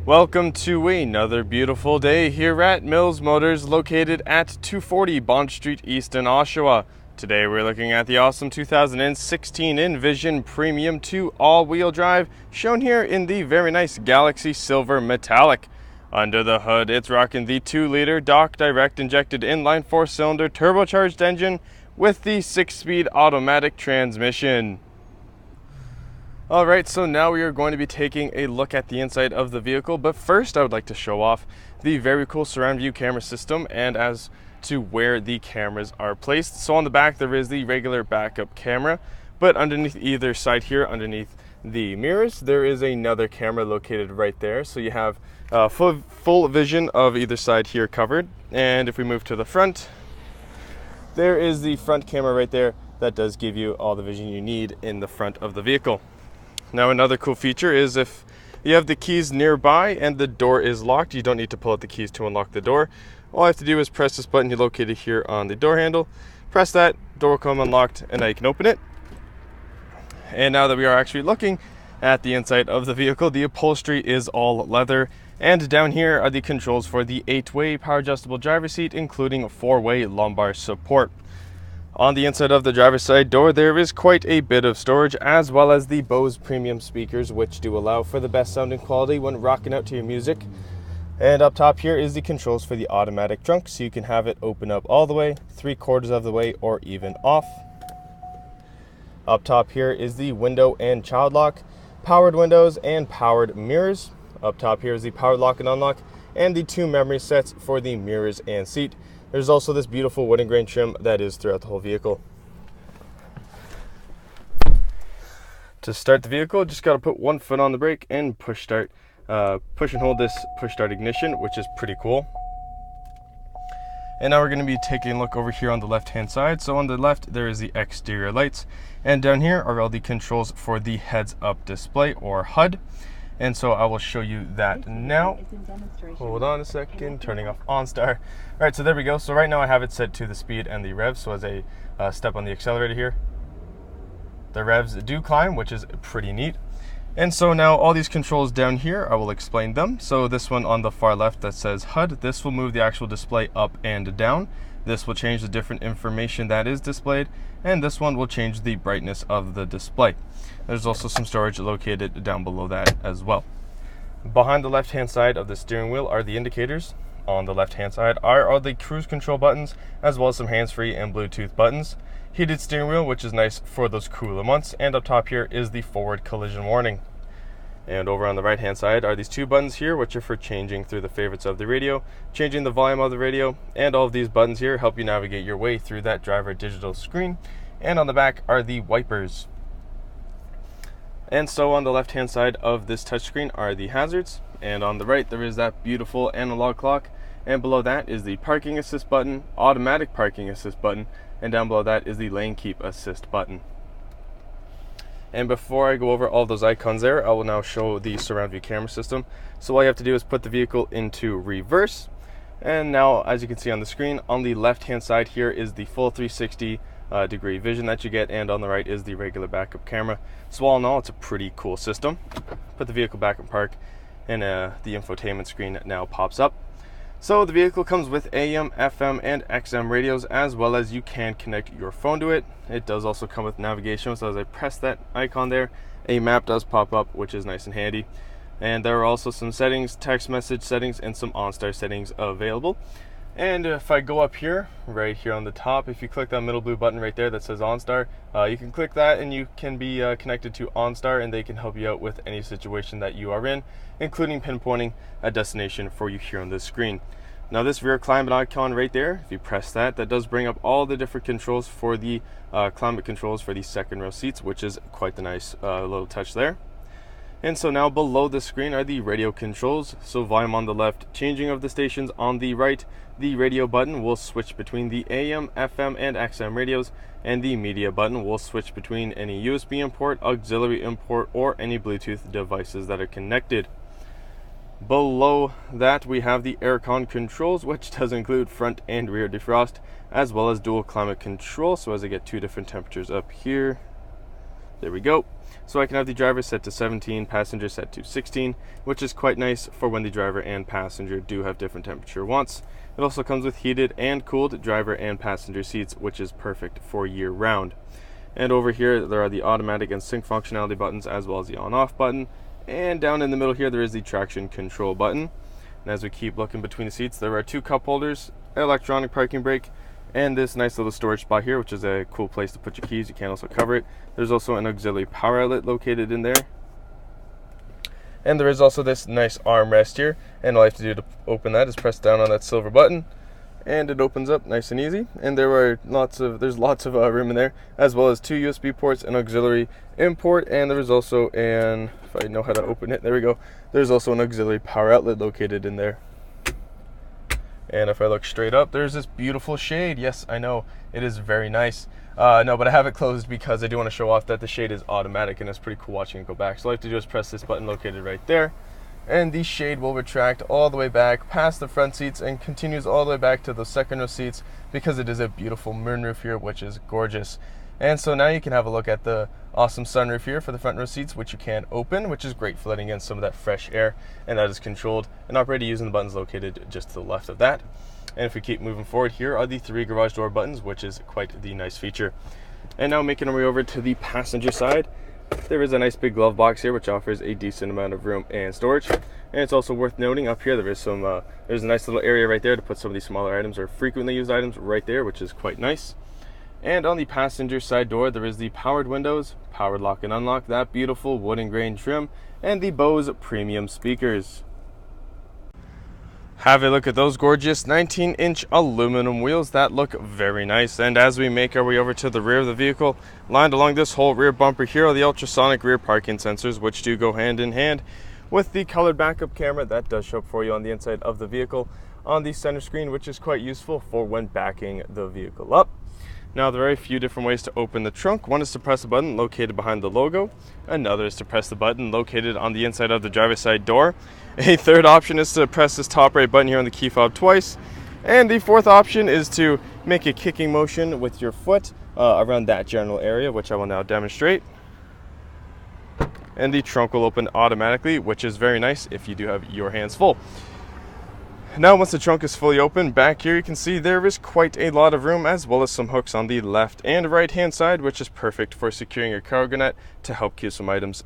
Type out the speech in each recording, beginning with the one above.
Welcome to another beautiful day here at Mills Motors, located at 240 Bond Street East in Oshawa. Today we're looking at the awesome 2016 Envision Premium 2 all-wheel drive, shown here in the very nice Galaxy Silver Metallic. Under the hood, it's rocking the 2-liter Dock Direct injected inline 4-cylinder turbocharged engine with the 6-speed automatic transmission. Alright, so now we are going to be taking a look at the inside of the vehicle, but first I would like to show off the very cool surround view camera system and as to where the cameras are placed. So on the back there is the regular backup camera, but underneath either side here, underneath the mirrors, there is another camera located right there. So you have full vision of either side here covered. And if we move to the front, there is the front camera right there that does give you all the vision you need in the front of the vehicle. Now another cool feature is if you have the keys nearby and the door is locked, you don't need to pull out the keys to unlock the door. All I have to do is press this button located here on the door handle. Press that, door will come unlocked, and now you can open it. And now that we are actually looking at the inside of the vehicle, the upholstery is all leather. And down here are the controls for the 8-way power adjustable driver's seat, including 4-way lumbar support. On the inside of the driver's side door, there is quite a bit of storage, as well as the Bose premium speakers, which do allow for the best sounding quality when rocking out to your music. And up top here is the controls for the automatic trunk, so you can have it open up all the way, 3/4 of the way, or even off. Up top here is the window and child lock, powered windows and powered mirrors. Up top here is the powered lock and unlock, and the 2 memory sets for the mirrors and seat. There's also this beautiful wood and grain trim that is throughout the whole vehicle. To start the vehicle, just got to put one foot on the brake and push start. Push and hold this push start ignition, which is pretty cool. And now we're going to be taking a look over here on the left hand side. So on the left there is the exterior lights, and down here are all the controls for the heads up display, or HUD. And so I will show you that now. Hold on a second, turning off OnStar. All right, so there we go. So right now I have it set to the speed and the revs. So as I step on the accelerator here, the revs do climb, which is pretty neat. And so now all these controls down here, I will explain them. So this one on the far left that says HUD, this will move the actual display up and down. This will change the different information that is displayed, and this one will change the brightness of the display. There's also some storage located down below that as well. Behind the left hand side of the steering wheel are the indicators. On the left hand side are all the cruise control buttons, as well as some hands-free and Bluetooth buttons. Heated steering wheel, which is nice for those cooler months, and up top here is the forward collision warning. And over on the right hand side are these 2 buttons here, which are for changing through the favorites of the radio, changing the volume of the radio, and all of these buttons here help you navigate your way through that driver digital screen. And on the back are the wipers. And so on the left hand side of this touchscreen are the hazards, and on the right there is that beautiful analog clock, and below that is the parking assist button, automatic parking assist button, and down below that is the lane keep assist button. And before I go over all those icons there, I will now show the surround view camera system. So all you have to do is put the vehicle into reverse. And now, as you can see on the screen, on the left hand side here is the full 360 degree vision that you get, and on the right is the regular backup camera. So all in all, it's a pretty cool system. Put the vehicle back in park, and the infotainment screen now pops up. So the vehicle comes with AM, FM, and XM radios, as well as you can connect your phone to it. It does also come with navigation, so as I press that icon there, a map does pop up, which is nice and handy. And there are also some settings, text message settings, and some OnStar settings available. And if I go up here, right here on the top, if you click that middle blue button right there that says OnStar, you can click that and you can be connected to OnStar, and they can help you out with any situation that you are in, including pinpointing a destination for you here on this screen. Now this rear climate icon right there, if you press that, that does bring up all the different controls for the climate controls for the second row seats, which is quite the nice little touch there. And so now below the screen are the radio controls. So volume on the left, changing of the stations on the right. The radio button will switch between the AM, FM, and XM radios, and the media button will switch between any USB import, auxiliary import, or any Bluetooth devices that are connected. Below that we have the aircon controls, which does include front and rear defrost, as well as dual climate control. So as I get 2 different temperatures up here, There we go. So I can have the driver set to 17, passenger set to 16, which is quite nice for when the driver and passenger do have different temperature wants. It also comes with heated and cooled driver and passenger seats, which is perfect for year round. And over here there are the automatic and sync functionality buttons, as well as the on-off button. And down in the middle here there is the traction control button. And as we keep looking between the seats, there are 2 cup holders, electronic parking brake, and this nice little storage spot here, which is a cool place to put your keys. You can also cover it. There's also an auxiliary power outlet located in there. And there is also this nice armrest here, and all I have to do to open that is press down on that silver button, and it opens up nice and easy. And there's lots of room in there, as well as 2 USB ports, an auxiliary import, and there is also an, if I know how to open it, there we go, there's also an auxiliary power outlet located in there. And if I look straight up, there's this beautiful shade. Yes, I know, it is very nice. No, but I have it closed because I do want to show off that the shade is automatic, and it's pretty cool watching it go back. So all I have to do is press this button located right there, and the shade will retract all the way back past the front seats and continues all the way back to the second row seats, because it is a beautiful moonroof here, which is gorgeous. And so now you can have a look at the awesome sunroof here for the front row seats, which you can open, which is great for letting in some of that fresh air, and that is controlled and operated using the buttons located just to the left of that. And if we keep moving forward, here are the 3 garage door buttons, which is quite the nice feature. And now making our way over to the passenger side, there is a nice big glove box here, which offers a decent amount of room and storage. And it's also worth noting up here, there's a nice little area right there to put some of these smaller items or frequently used items right there, which is quite nice. And on the passenger side door, there is the powered windows, powered lock and unlock, that beautiful wooden grain trim, and the Bose premium speakers. Have a look at those gorgeous 19-inch aluminum wheels that look very nice. And as we make our way over to the rear of the vehicle, lined along this whole rear bumper here are the ultrasonic rear parking sensors, which do go hand in hand with the colored backup camera that does show up for you on the inside of the vehicle on the center screen, which is quite useful for when backing the vehicle up. Now, there are a few different ways to open the trunk. One is to press a button located behind the logo. Another is to press the button located on the inside of the driver's side door. A third option is to press this top right button here on the key fob twice. And the fourth option is to make a kicking motion with your foot around that general area, which I will now demonstrate. And the trunk will open automatically, which is very nice if you do have your hands full. Now, once the trunk is fully open, back here you can see there is quite a lot of room, as well as some hooks on the left and right hand side, which is perfect for securing your cargo net to help keep some items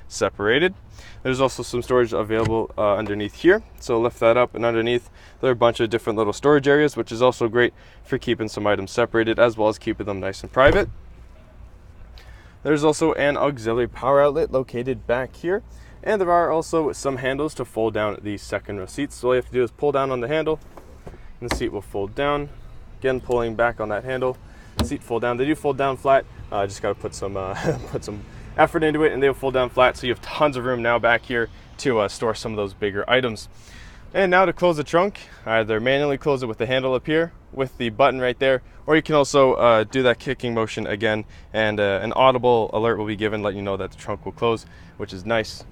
separated. There's also some storage available underneath here, so lift that up, and underneath there are a bunch of different little storage areas, which is also great for keeping some items separated, as well as keeping them nice and private. There's also an auxiliary power outlet located back here. And there are also some handles to fold down the second row seats. So all you have to do is pull down on the handle, and the seat will fold down. Again, pulling back on that handle, seat fold down. They do fold down flat. Just got to put some effort into it, and they'll fold down flat. So you have tons of room now back here to store some of those bigger items. And now to close the trunk, either manually close it with the handle up here, with the button right there, or you can also do that kicking motion again, and an audible alert will be given, letting you know that the trunk will close, which is nice.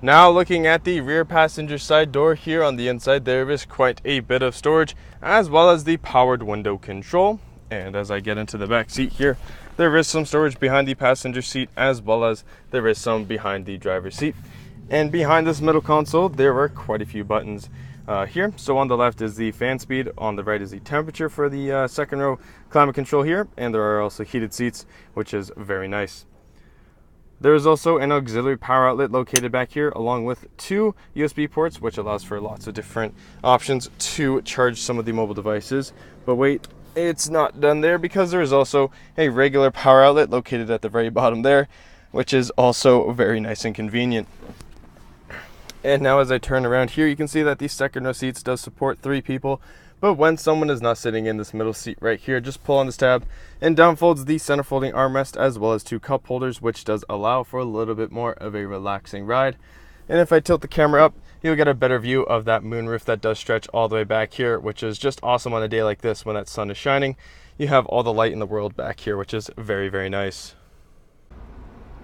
Now, looking at the rear passenger side door here on the inside, there is quite a bit of storage, as well as the powered window control. And as I get into the back seat here, there is some storage behind the passenger seat, as well as there is some behind the driver's seat. And behind this middle console, there are quite a few buttons here. So on the left is the fan speed, on the right is the temperature for the second row climate control here, and there are also heated seats, which is very nice. There is also an auxiliary power outlet located back here, along with 2 USB ports, which allows for lots of different options to charge some of the mobile devices. But wait, it's not done there, because there is also a regular power outlet located at the very bottom there, which is also very nice and convenient. And now as I turn around here, you can see that the second row seats does support 3 people. But when someone is not sitting in this middle seat right here, just pull on this tab and down folds the center folding armrest, as well as 2 cup holders, which does allow for a little bit more of a relaxing ride. And if I tilt the camera up, you'll get a better view of that moonroof that does stretch all the way back here, which is just awesome on a day like this when that sun is shining. You have all the light in the world back here, which is very, very nice.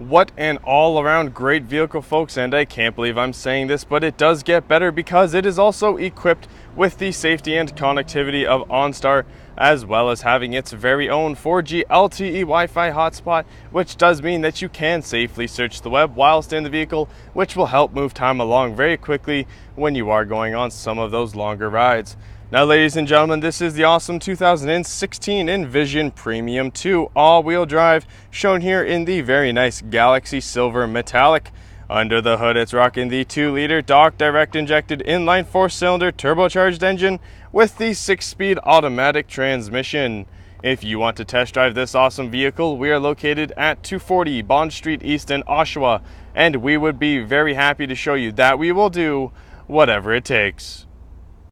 What an all-around great vehicle, folks, and I can't believe I'm saying this, but it does get better because it is also equipped with the safety and connectivity of OnStar, as well as having its very own 4G LTE Wi-Fi hotspot, which does mean that you can safely search the web whilst in the vehicle, which will help move time along very quickly when you are going on some of those longer rides. Now, ladies and gentlemen, this is the awesome 2016 Envision Premium 2 all-wheel drive, shown here in the very nice Galaxy Silver Metallic. Under the hood, it's rocking the 2-liter Dock direct injected inline 4-cylinder turbocharged engine with the 6-speed automatic transmission. If you want to test drive this awesome vehicle, we are located at 240 Bond Street East in Oshawa, and we would be very happy to show you that we will do whatever it takes.